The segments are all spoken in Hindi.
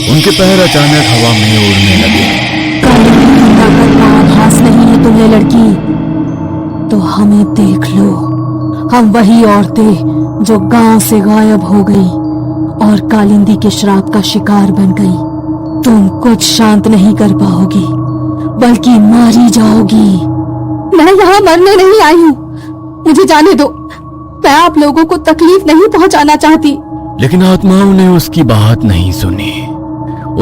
उनके पैर अचानक हवा में उड़ने लगे। ताकत का आभास नहीं है तुम्हें लड़की, तो हमें देख लो। हम वही औरतें जो गांव से गायब हो गई और कालिंदी के श्राप का शिकार बन गई। तुम कुछ शांत नहीं कर पाओगी, बल्कि मारी जाओगी। मैं यहाँ मरने नहीं आई हूँ, मुझे जाने दो। मैं आप लोगों को तकलीफ नहीं पहुँचाना चाहती। लेकिन आत्माओं ने उसकी बात नहीं सुनी।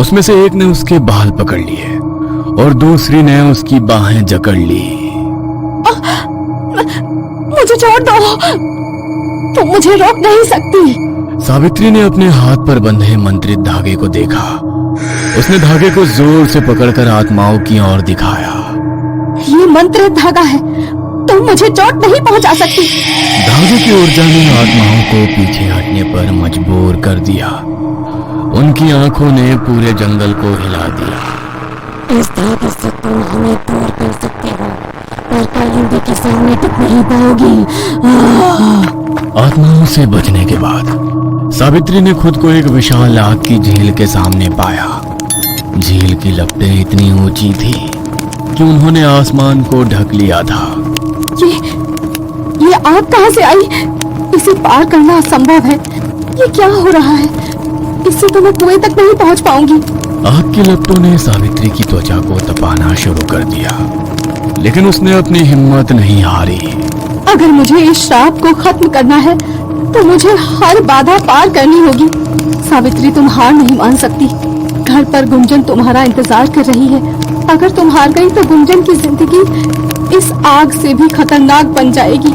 उसमें से एक ने उसके बाल पकड़ लिए और दूसरी ने उसकी बाहें जकड़ ली। मुझे छोड़ दो, तुम मुझे रोक नहीं सकती। सावित्री ने अपने हाथ पर बंधे मंत्रित धागे को देखा। उसने धागे को जोर से पकड़कर आत्माओं की ओर दिखाया। ये मंत्रित धागा है, तुम मुझे चोट नहीं पहुंचा सकती। धागे की ऊर्जा ने आत्माओं को पीछे हटने पर मजबूर कर दिया। उनकी आंखों ने पूरे जंगल को हिला दिया। इस धागे से तुम हमें दूर कर सकते हो, पर कालिंदी के सामने टिक नहीं पाओगी। आत्माओं से बचने के बाद सावित्री ने खुद को एक विशाल आग की झील के सामने पाया। झील की लपटें इतनी ऊंची थी कि उन्होंने आसमान को ढक लिया था। ये आग कहाँ से आई? इसे पार करना असंभव है। ये क्या हो रहा है? इससे तो मैं कुएं तक नहीं पहुँच पाऊंगी। आग की लपटों ने सावित्री की त्वचा को तपाना शुरू कर दिया, लेकिन उसने अपनी हिम्मत नहीं हारी। अगर मुझे इस श्राप को खत्म करना है तो मुझे हर बाधा पार करनी होगी। सावित्री, तुम हार नहीं मान सकती। घर पर गुंजन तुम्हारा इंतजार कर रही है। अगर तुम हार गई तो गुंजन की जिंदगी इस आग से भी खतरनाक बन जाएगी।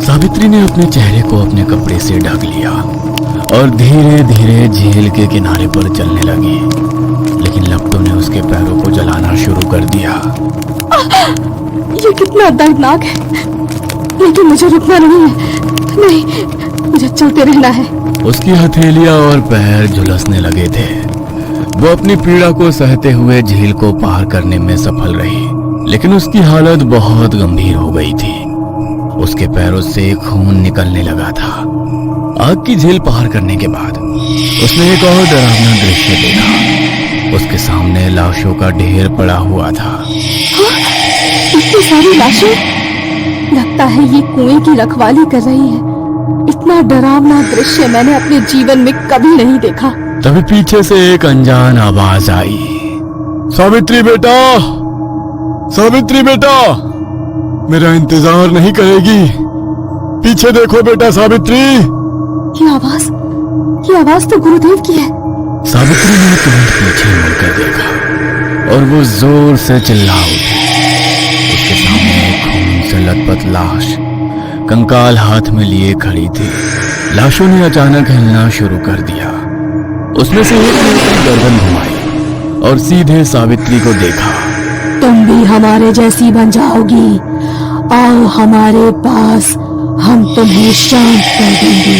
सावित्री ने अपने चेहरे को अपने कपड़े से ढक लिया और धीरे धीरे झील के किनारे पर चलने लगी, लेकिन लपटों ने उसके पैरों को जलाना शुरू कर दिया। ये कितना दर्दनाक है, लेकिन मुझे रुकना नहीं है। नहीं, मुझे चलते रहना है। उसकी हथेलियां और पैर झुलसने लगे थे। वो अपनी पीड़ा को सहते हुए झील को पार करने में सफल रही, लेकिन उसकी हालत बहुत गंभीर हो गई थी। उसके पैरों से खून निकलने लगा था। आग की झील पार करने के बाद उसने एक और डरावना दृश्य देखा। उसके सामने लाशों का ढेर पड़ा हुआ था। इतनी सारी लाशें! लगता है ये कुएं की रखवाली कर रही है। इतना डरावना दृश्य मैंने अपने जीवन में कभी नहीं देखा। तभी पीछे से एक अनजान आवाज आई। सावित्री बेटा, सावित्री बेटा, मेरा इंतजार नहीं करेगी? पीछे देखो बेटा सावित्री। ये आवाज तो गुरुदेव की है। सावित्री ने तुरंत पीछे मुड़कर देखा और वो जोर से चिल्ला उठी। उसके सामने एक खून से लथपथ लाश कंकाल हाथ में लिए खड़ी थी। लाशों ने अचानक हिलना शुरू कर दिया। उसमें से एक ने अपनी गर्दन घुमाई और सीधे सावित्री को देखा। तुम भी हमारे जैसी बन जाओगी। आओ हमारे पास, हम तुम्हें शांत कर देंगे।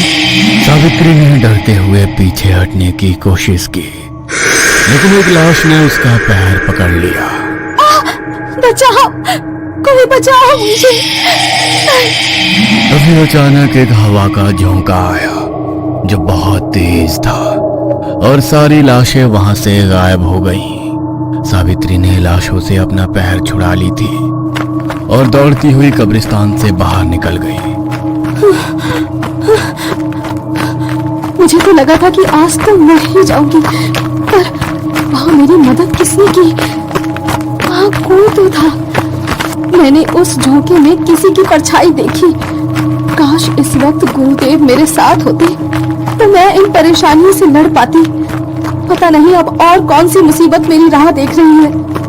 सावित्री ने डरते हुए पीछे हटने की कोशिश की, लेकिन एक लाश ने उसका पैर पकड़ लिया। बचाओ, कोई बचाओ मुझे। तभी अचानक एक हवा का झोंका आया जो बहुत तेज था और सारी लाशें वहां से गायब हो गईं। सावित्री ने लाशों से अपना पैर छुड़ा ली थी और दौड़ती हुई कब्रिस्तान से बाहर निकल गई। मुझे तो लगा था कि आज तो मर ही जाऊंगी, पर वहां मेरी मदद किसने की? वहां कोई तो था। मैंने उस झोंके में किसी की परछाई देखी। काश इस वक्त गुरुदेव मेरे साथ होते तो मैं इन परेशानियों से लड़ पाती। पता नहीं अब और कौन सी मुसीबत मेरी राह देख रही है।